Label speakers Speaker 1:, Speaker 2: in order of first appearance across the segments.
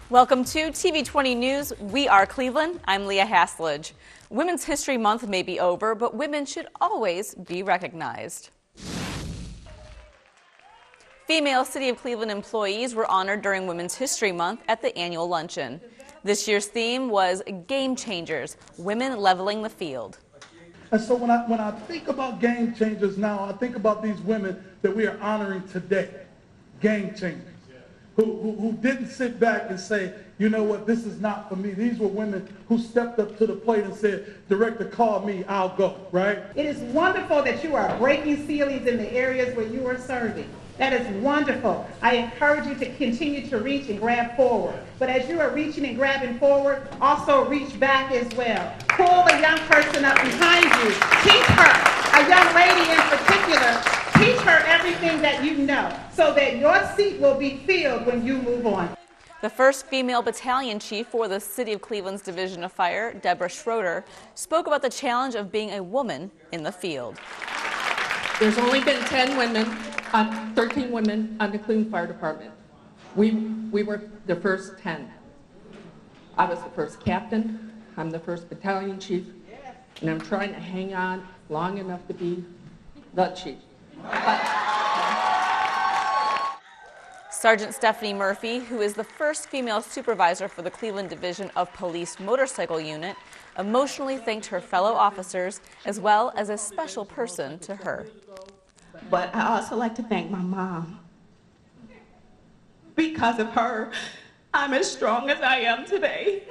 Speaker 1: Welcome to TV20 News. We are Cleveland. I'm Leah Haslage. Women's History Month may be over, but women should always be recognized. Female City of Cleveland employees were honored during Women's History Month at the annual luncheon. This year's theme was Game Changers, Women Leveling the Field.
Speaker 2: And so when I think about game changers now, I think about these women that we are honoring today, game changers, who didn't sit back and say, you know what, this is not for me. These were women who stepped up to the plate and said, director, call me, I'll go, right?
Speaker 3: It is wonderful that you are breaking ceilings in the areas where you are serving. That is wonderful. I encourage you to continue to reach and grab forward. But as you are reaching and grabbing forward, also reach back as well. Pull a young person up behind you. Teach her, a young lady in particular, teach her everything that you know so that your seat will be filled when you move on.
Speaker 1: The first female battalion chief for the City of Cleveland's Division of Fire, Deborah Schroeder, spoke about the challenge of being a woman in the field.
Speaker 4: There's only been 13 women on the Cleveland Fire Department. We were the first 10. I was the first captain, I'm the first battalion chief, and I'm trying to hang on long enough to be the chief.
Speaker 1: Sergeant Stephanie Murphy, who is the first female supervisor for the Cleveland Division of Police Motorcycle Unit, emotionally thanked her fellow officers as well as a special person to her.
Speaker 5: But I also like to thank my mom. Because of her, I'm as strong as I am today.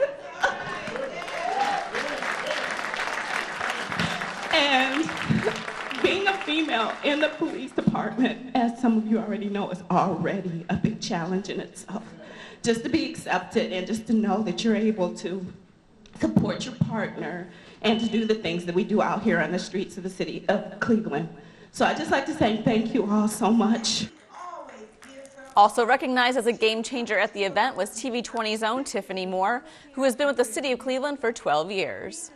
Speaker 5: And being a female in the police department, as some of you already know, is already a big challenge in itself. Just to be accepted and just to know that you're able to support your partner and to do the things that we do out here on the streets of the city of Cleveland. So I'd just like to say thank you all so much.
Speaker 1: Also recognized as a game changer at the event was TV20's own Tiffany Moore, who has been with the City of Cleveland for 12 years.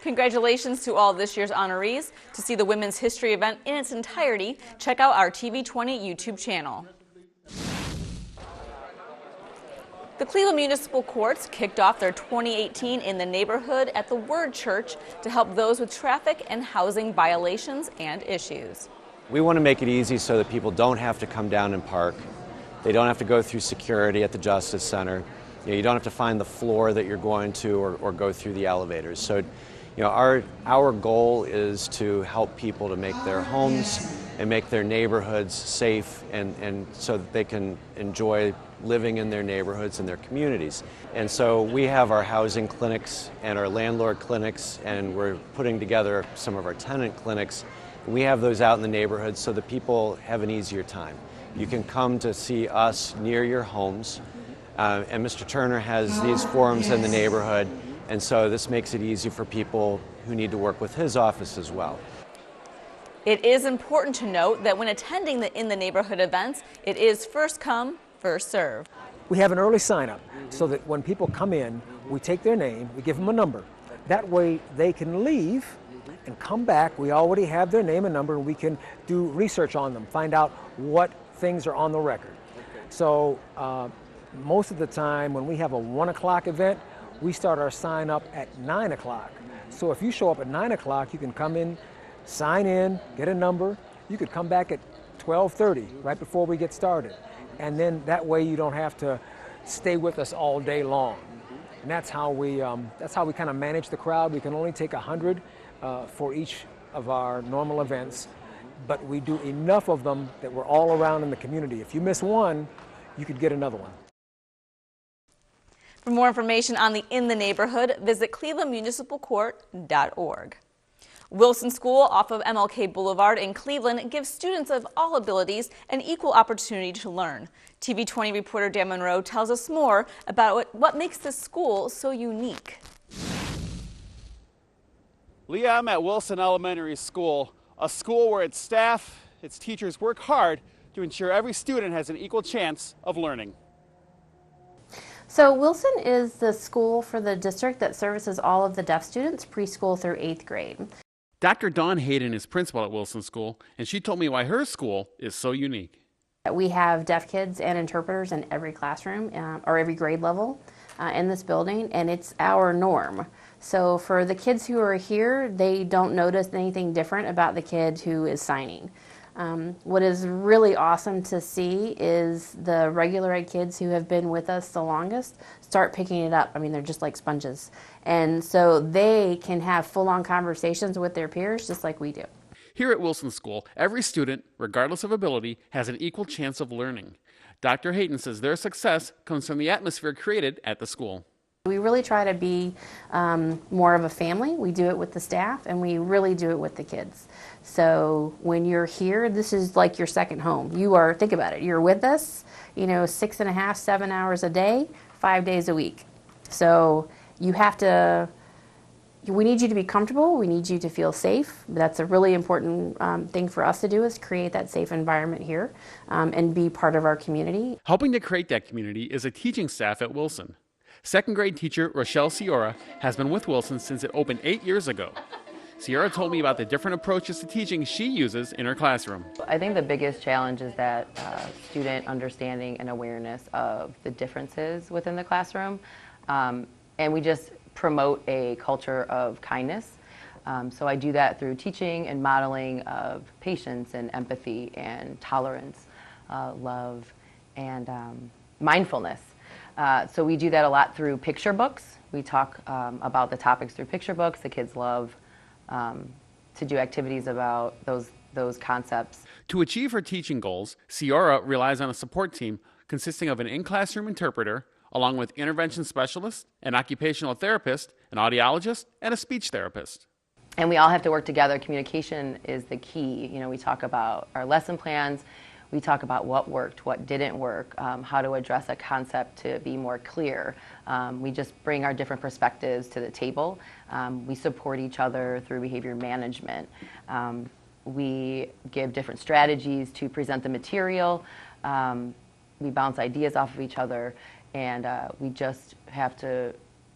Speaker 1: Congratulations to all this year's honorees. To see the Women's History event in its entirety, check out our TV20 YouTube channel. The Cleveland Municipal Courts kicked off their 2018 In the Neighborhood at the Word Church to help those with traffic and housing violations and issues.
Speaker 6: We want to make it easy so that people don't have to come down and park. They don't have to go through security at the Justice Center. You don't have to find the floor that you're going to or go through the elevators. So, our goal is to help people to make their homes and make their neighborhoods safe and so that they can enjoy living in their neighborhoods and their communities. And so we have our housing clinics and our landlord clinics, and we're putting together some of our tenant clinics. We have those out in the neighborhoods so that people have an easier time. You can come to see us near your homes, and Mr. Turner has these forums in the neighborhood, and so this makes it easy for people who need to work with his office as well.
Speaker 1: It is important to note that when attending the In the Neighborhood events, it is first come, first serve.
Speaker 7: We have an early sign up so that when people come in, we take their name, we give them a number. That way they can leave and come back. We already have their name and number, and we can do research on them, find out what things are on the record. So most of the time when we have a 1 o'clock event, we start our sign up at 9 o'clock. So if you show up at 9 o'clock, you can come in, sign in, get a number. You could come back at 12:30, right before we get started. And then that way you don't have to stay with us all day long. And that's how we kind of manage the crowd. We can only take 100 for each of our normal events, but we do enough of them that we're all around in the community. If you miss one, you could get another one.
Speaker 1: For more information on the In the Neighborhood, visit clevelandmunicipalcourt.org. Wilson School off of MLK Boulevard in Cleveland gives students of all abilities an equal opportunity to learn. TV20 reporter Dan Monroe tells us more about what makes this school so unique.
Speaker 8: Leah, I'm at Wilson Elementary School, a school where its staff, its teachers work hard to ensure every student has an equal chance of learning.
Speaker 9: So Wilson is the school for the district that services all of the deaf students preschool through 8th grade.
Speaker 8: Dr. Dawn Hayden is principal at Wilson School, and she told me why her school is so unique.
Speaker 9: We have deaf kids and interpreters in every classroom or every grade level in this building, and it's our norm. So for the kids who are here, they don't notice anything different about the kid who is signing. What is really awesome to see is the regular ed kids who have been with us the longest start picking it up. I mean, they're just like sponges. And so they can have full-on conversations with their peers just like we do.
Speaker 8: Here at Wilson School, every student, regardless of ability, has an equal chance of learning. Dr. Hayton says their success comes from the atmosphere created at the school.
Speaker 9: We really try to be more of a family. We do it with the staff, and we really do it with the kids. So when you're here, this is like your second home. You are, think about it, you're with us, 6.5, 7 hours a day, 5 days a week. So you have to, we need you to be comfortable. We need you to feel safe. That's a really important thing for us to do, is create that safe environment here and be part of our community.
Speaker 8: Helping to create that community is a teaching staff at Wilson. Second grade teacher Rochelle Ciora has been with Wilson since it opened 8 years ago. Ciora told me about the different approaches to teaching she uses in her classroom.
Speaker 10: I think the biggest challenge is that student understanding and awareness of the differences within the classroom. And we just promote a culture of kindness. So I do that through teaching and modeling of patience and empathy and tolerance, love, and mindfulness. So we do that a lot through picture books. We talk about the topics through picture books. The kids love to do activities about those concepts.
Speaker 8: To achieve her teaching goals, Ciora relies on a support team consisting of an in-classroom interpreter, along with intervention specialists, an occupational therapist, an audiologist, and a speech therapist.
Speaker 10: And we all have to work together. Communication is the key. We talk about our lesson plans. We talk about what worked, what didn't work, how to address a concept to be more clear. We just bring our different perspectives to the table. We support each other through behavior management. We give different strategies to present the material. We bounce ideas off of each other, and we just have to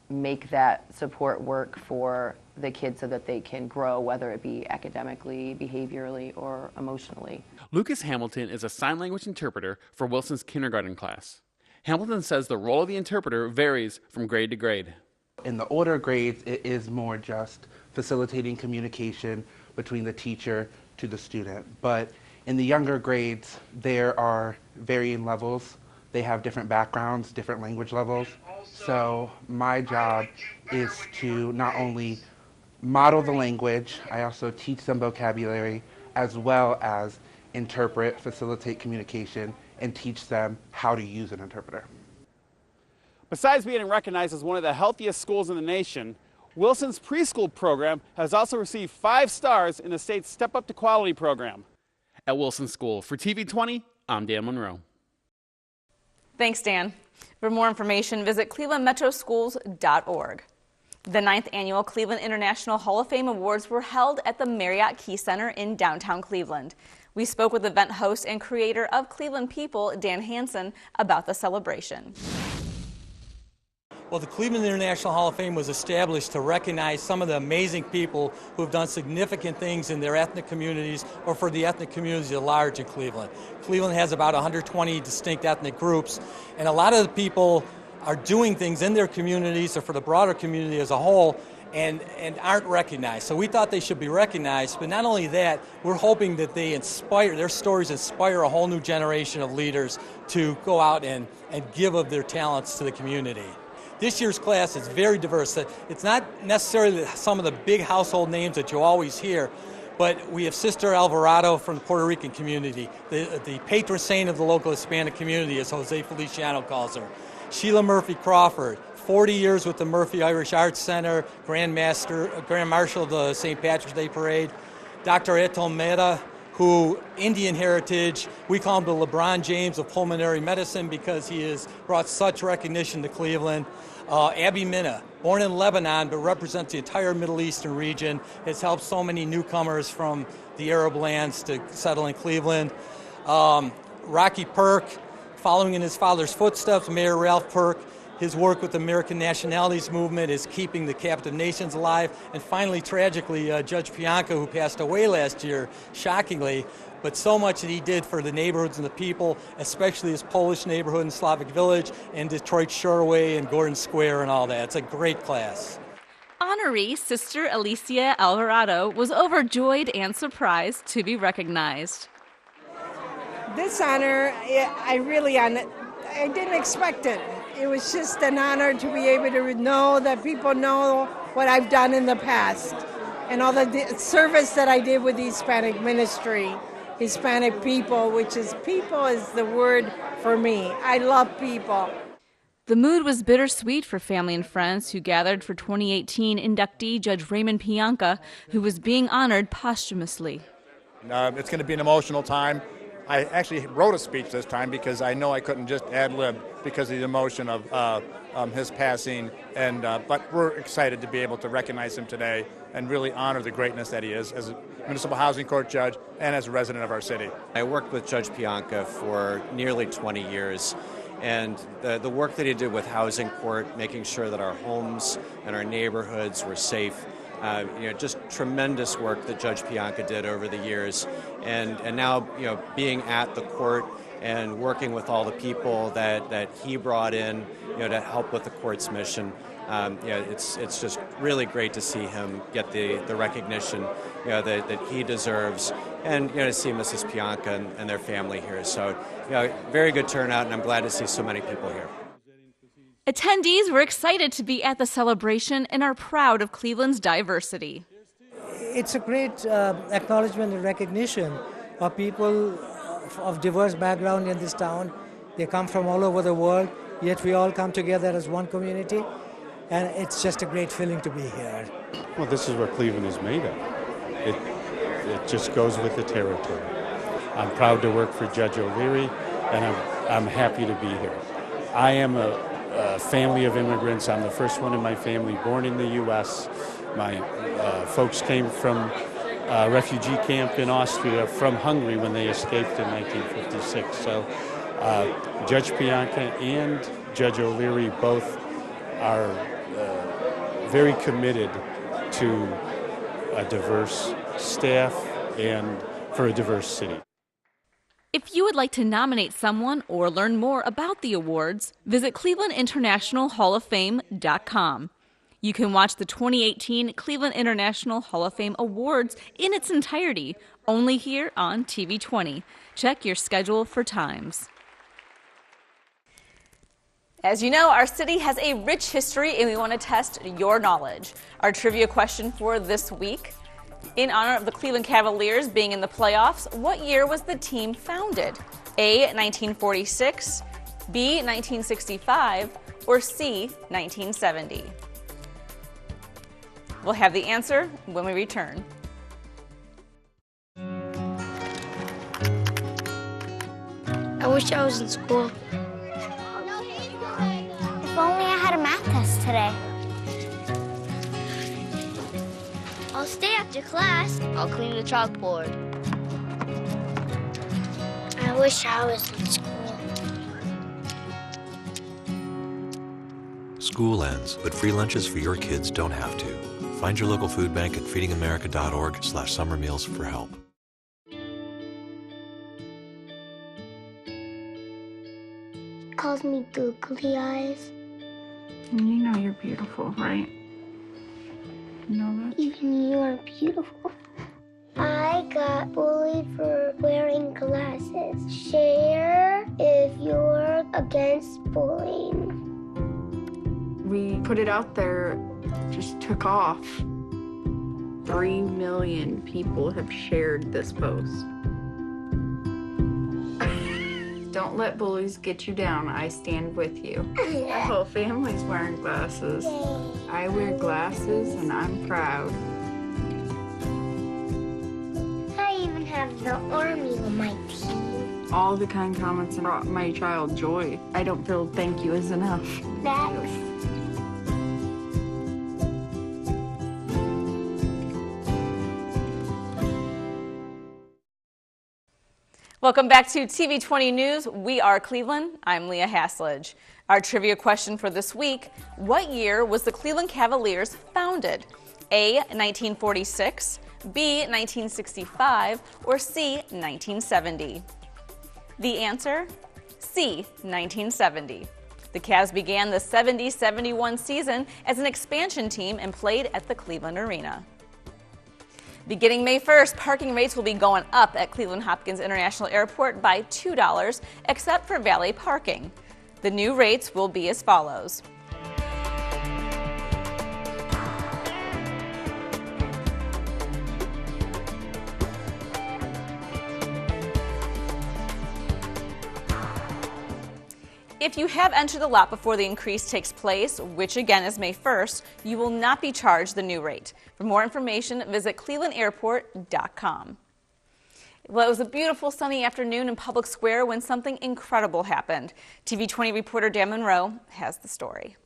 Speaker 10: make that support work for the kids so that they can grow, whether it be academically, behaviorally, or emotionally.
Speaker 8: Lucas Hamilton is a sign language interpreter for Wilson's kindergarten class. Hamilton says the role of the interpreter varies from grade to grade.
Speaker 11: In the older grades, it is more just facilitating communication between the teacher to the student. But in the younger grades, there are varying levels. They have different backgrounds, different language levels. So my job is to not only model the language, I also teach them vocabulary, as well as interpret, facilitate communication, and teach them how to use an interpreter.
Speaker 8: Besides being recognized as one of the healthiest schools in the nation, Wilson's preschool program has also received 5 stars in the state's Step Up to Quality program. At Wilson School, for TV20, I'm Dan Monroe.
Speaker 1: Thanks, Dan. For more information, visit clevelandmetroschools.org. The 9th annual Cleveland International Hall of Fame Awards were held at the Marriott Key Center in downtown Cleveland. We spoke with event host and creator of Cleveland People, Dan Hansen, about the celebration.
Speaker 12: Well, the Cleveland International Hall of Fame was established to recognize some of the amazing people who have done significant things in their ethnic communities or for the ethnic communities at large in Cleveland. Cleveland has about 120 distinct ethnic groups, and a lot of the people are doing things in their communities or for the broader community as a whole and aren't recognized. So we thought they should be recognized, but not only that, we're hoping that they inspire, their stories inspire a whole new generation of leaders to go out and give of their talents to the community. This year's class is very diverse. It's not necessarily some of the big household names that you always hear, but we have Sister Alvarado from the Puerto Rican community. The patron saint of the local Hispanic community, as Jose Feliciano calls her. Sheila Murphy Crawford, 40 years with the Murphy Irish Arts Center, Grand Marshal of the St. Patrick's Day Parade. Dr. Eto Mehta, who, Indian heritage, we call him the LeBron James of pulmonary medicine because he has brought such recognition to Cleveland. Abby Minna, born in Lebanon but represents the entire Middle Eastern region, has helped so many newcomers from the Arab lands to settle in Cleveland. Rocky Perk, following in his father's footsteps, Mayor Ralph Perk, His work with the American Nationalities Movement is keeping the captive nations alive. And finally, tragically, Judge Pianka, who passed away last year, shockingly, but so much that he did for the neighborhoods and the people, especially his Polish neighborhood in Slavic Village and Detroit Shoreway and Gordon Square and all that. It's a great class.
Speaker 1: Honoree Sister Alicia Alvarado was overjoyed and surprised to be recognized.
Speaker 13: This honor, I didn't expect it. It was just an honor to be able to know that people know what I've done in the past and all the service that I did with the Hispanic ministry, Hispanic people, which is people is the word for me. I love people.
Speaker 1: The mood was bittersweet for family and friends who gathered for 2018 inductee Judge Raymond Pianka, who was being honored posthumously.
Speaker 14: It's going to be an emotional time. I actually wrote a speech this time because I know I couldn't just ad-lib because of the emotion of his passing. But we're excited to be able to recognize him today and really honor the greatness that he is as a municipal housing court judge and as a resident of our city.
Speaker 6: I worked with Judge Pianka for nearly 20 years. And the work that he did with housing court, making sure that our homes and our neighborhoods were safe, just tremendous work that Judge Pianka did over the years. And now, being at the court and working with all the people that he brought in, to help with the court's mission. It's just really great to see him get the recognition, that he deserves, and to see Mrs. Pianka and their family here. So, very good turnout, and I'm glad to see so many people here.
Speaker 1: Attendees were excited to be at the celebration and are proud of Cleveland's diversity.
Speaker 15: It's a great acknowledgement and recognition of people of diverse background in this town. They come from all over the world, yet we all come together as one community, and it's just a great feeling to be here.
Speaker 16: Well, this is what Cleveland is made of. It just goes with the territory. I'm proud to work for Judge O'Leary, and I'm happy to be here. I am a family of immigrants. I'm the first one in my family born in the U.S. My folks came from a refugee camp in Austria from Hungary when they escaped in 1956. So Judge Pianka and Judge O'Leary both are very committed to a diverse staff and for a diverse city.
Speaker 1: If you would like to nominate someone or learn more about the awards, visit clevelandinternationalhalloffame.com. You can watch the 2018 Cleveland International Hall of Fame Awards in its entirety, only here on TV20. Check your schedule for times. As you know, our city has a rich history and we want to test your knowledge. Our trivia question for this week: in honor of the Cleveland Cavaliers being in the playoffs, what year was the team founded? A, 1946, B, 1965, or C, 1970? We'll have the answer when we return.
Speaker 17: I wish I was in school. If only I had a math test today. I'll stay after class. I'll clean the chalkboard. I wish I was in school.
Speaker 18: School ends, but free lunches for your kids don't have to. Find your local food bank at feedingamerica.org/summer meals for help.
Speaker 17: Calls me googly eyes.
Speaker 19: You know you're beautiful, right? You know that?
Speaker 17: Even you are beautiful. I got bullied for wearing glasses. Share if you're against bullying.
Speaker 19: We put it out there, just took off. 3 million people have shared this post. Don't let bullies get you down. I stand with you. Our whole family's wearing glasses. I wear glasses and I'm proud.
Speaker 17: I even have the army on my team.
Speaker 19: All the kind comments brought my child joy. I don't feel thank you is enough.
Speaker 17: That's
Speaker 1: Welcome back to TV20 News. We are Cleveland. I'm Leah Haslage. Our trivia question for this week: what year was the Cleveland Cavaliers founded? A, 1946, B, 1965, or C, 1970? The answer? C, 1970. The Cavs began the 70-71 season as an expansion team and played at the Cleveland Arena. Beginning May 1st, parking rates will be going up at Cleveland Hopkins International Airport by $2, except for valet parking. The new rates will be as follows. If you have entered the lot before the increase takes place, which again is May 1st, you will not be charged the new rate. For more information, visit clevelandairport.com. Well, it was a beautiful sunny afternoon in Public Square when something incredible happened. TV20 reporter Dan Monroe has the story.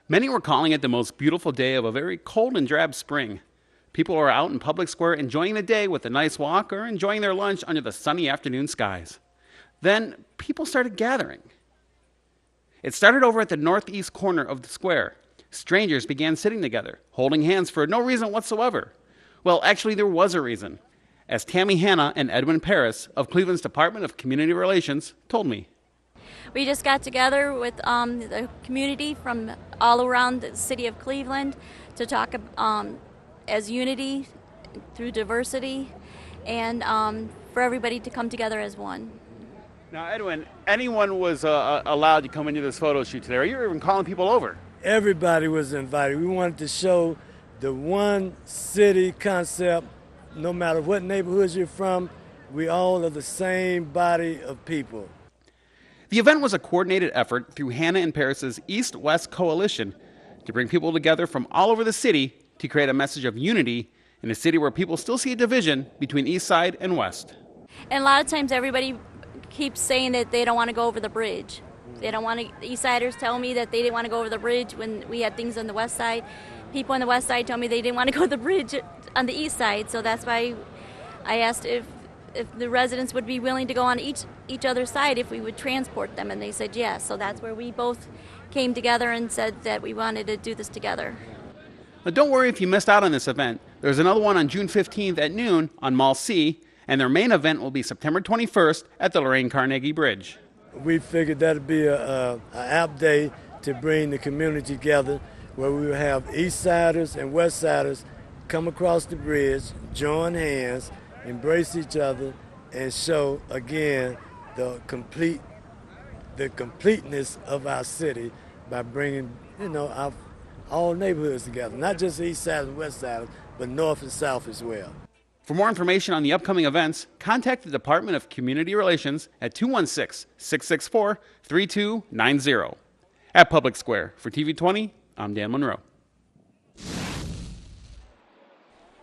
Speaker 8: Many were calling it the most beautiful day of a very cold and drab spring. People are out in Public Square enjoying the day with a nice walk or enjoying their lunch under the sunny afternoon skies. Then people started gathering. It started over at the northeast corner of the square. Strangers began sitting together, holding hands for no reason whatsoever. Well, actually, there was a reason, as Tammy Hanna and Edwin Paris of Cleveland's Department of Community Relations told me.
Speaker 20: We just got together with the community from all around the city of Cleveland to talk as unity through diversity and for everybody to come together as one.
Speaker 8: Now, Edwin, anyone was allowed to come into this photo shoot today, or you were even calling people over?
Speaker 21: Everybody was invited. We wanted to show the one city concept. No matter what neighborhoods you're from, we all are the same body of people.
Speaker 8: The event was a coordinated effort through Hanna and Paris's East-West Coalition to bring people together from all over the city to create a message of unity in a city where people still see a division between East Side and West.
Speaker 20: And a lot of times everybody keeps saying that they don't want to go over the bridge. They don't want to. East Siders tell me that they didn't want to go over the bridge when we had things on the West Side. People on the West Side told me they didn't want to go to the bridge on the East Side. So that's why I asked if the residents would be willing to go on each other's side if we would transport them, and they said yes. So that's where we both came together and said that we wanted to do this together.
Speaker 8: Now, don't worry if you missed out on this event. There's another one on June 15th at noon on Mall C, and their main event will be September 21st at the Lorraine Carnegie Bridge.
Speaker 21: We figured that would be an apt day to bring the community together, where we will have East Siders and West Siders come across the bridge, join hands, embrace each other, and show again the completeness of our city by bringing, all neighborhoods together, not just East Siders and West Siders, but North and South as well.
Speaker 8: For more information on the upcoming events, contact the Department of Community Relations at 216-664-3290. At Public Square, for TV20, I'm Dan Monroe.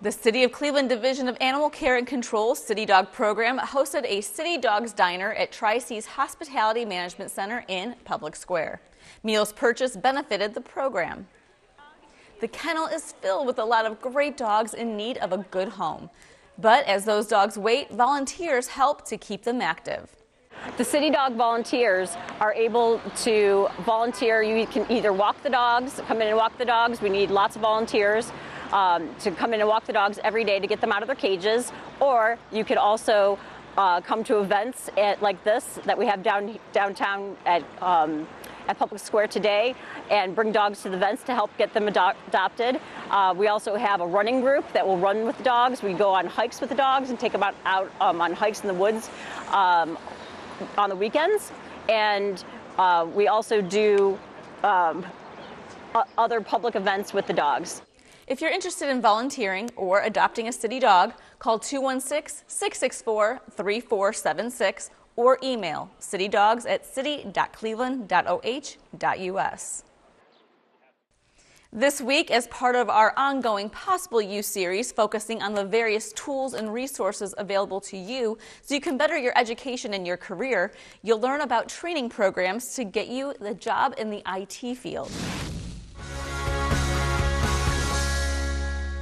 Speaker 1: The City of Cleveland Division of Animal Care and Control City Dog Program hosted a City Dogs Diner at Tri-C's Hospitality Management Center in Public Square. Meals purchased benefited the program. The kennel is filled with a lot of great dogs in need of a good home. But as those dogs wait, volunteers help to keep them active.
Speaker 22: The City Dog volunteers are able to volunteer. You can either walk the dogs, come in and walk the dogs. We need lots of volunteers to come in and walk the dogs every day to get them out of their cages. Or you could also come to events like this that we have downtown at Public Square today and bring dogs to the events to help get them adopted. We also have a running group that will run with the dogs. We go on hikes with the dogs and take them out on hikes in the woods on the weekends. And we also do other public events with the dogs.
Speaker 1: If you're interested in volunteering or adopting a city dog, call 216-664-3476 or email citydogs@city.cleveland.oh.us. This week, as part of our ongoing Possible You series focusing on the various tools and resources available to you so you can better your education and your career, you'll learn about training programs to get you the job in the IT field.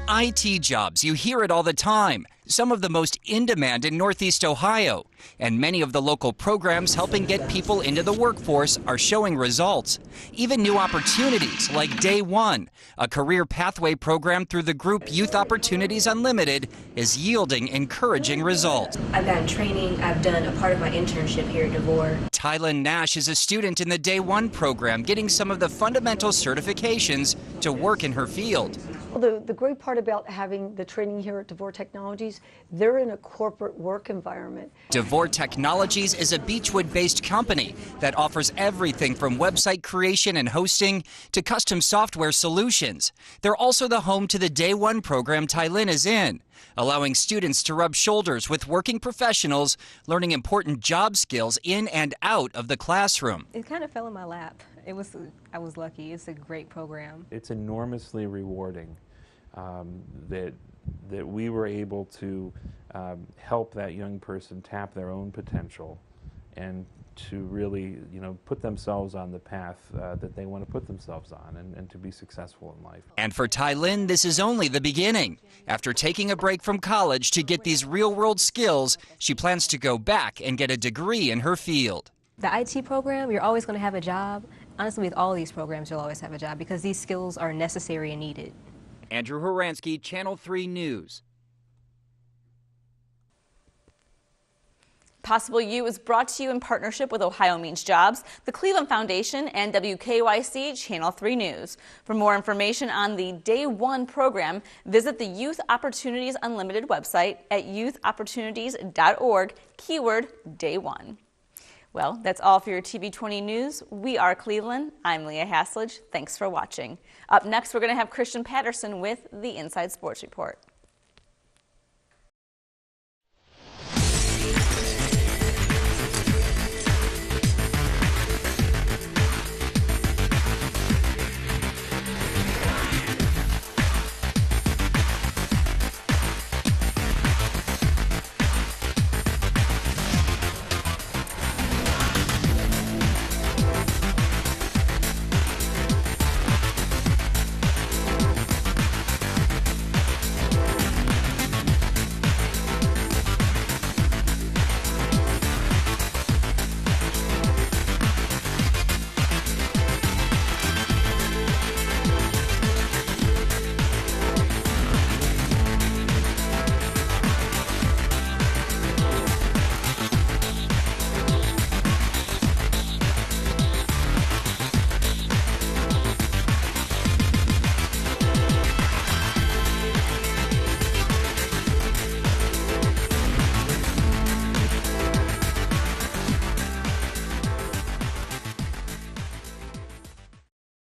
Speaker 2: IT jobs, you hear it all the time. Some of the most in demand in Northeast Ohio. And many of the local programs helping get people into the workforce are showing results. Even new opportunities like Day One, a career pathway program through the group Youth Opportunities Unlimited, is yielding encouraging results.
Speaker 3: I've gotten training. I've done a part of my internship here at DeVore.
Speaker 2: Tylin Nash is a student in the Day One program, getting some of the fundamental certifications to work in her field.
Speaker 23: The great part about having the training here at DeVore Technologies, they're in a corporate work environment.
Speaker 2: DeVore Technologies is a Beechwood-based company that offers everything from website creation and hosting to custom software solutions. They're also the home to the Day One program Tylin is in, allowing students to rub shoulders with working professionals, learning important job skills in and out of the classroom.
Speaker 24: It kind of fell in my lap. I was lucky. It's a great program.
Speaker 25: It's enormously rewarding that we were able to help that young person tap their own potential and to really, put themselves on the path that they want to put themselves on and to be successful in life.
Speaker 2: And for Tylin, this is only the beginning. After taking a break from college to get these real-world skills, she plans to go back and get a degree in her field.
Speaker 24: The IT program, you're always going to have a job. Honestly, with all these programs, you'll always have a job because these skills are necessary and needed.
Speaker 2: Andrew Horansky, Channel 3 News.
Speaker 1: Possible You is brought to you in partnership with Ohio Means Jobs, the Cleveland Foundation, and WKYC Channel 3 News. For more information on the Day One program, visit the Youth Opportunities Unlimited website at youthopportunities.org, keyword Day One. Well, that's all for your TV20 News. We are Cleveland. I'm Leah Haslage. Thanks for watching. Up next, we're going to have Christian Patterson with the Inside Sports Report.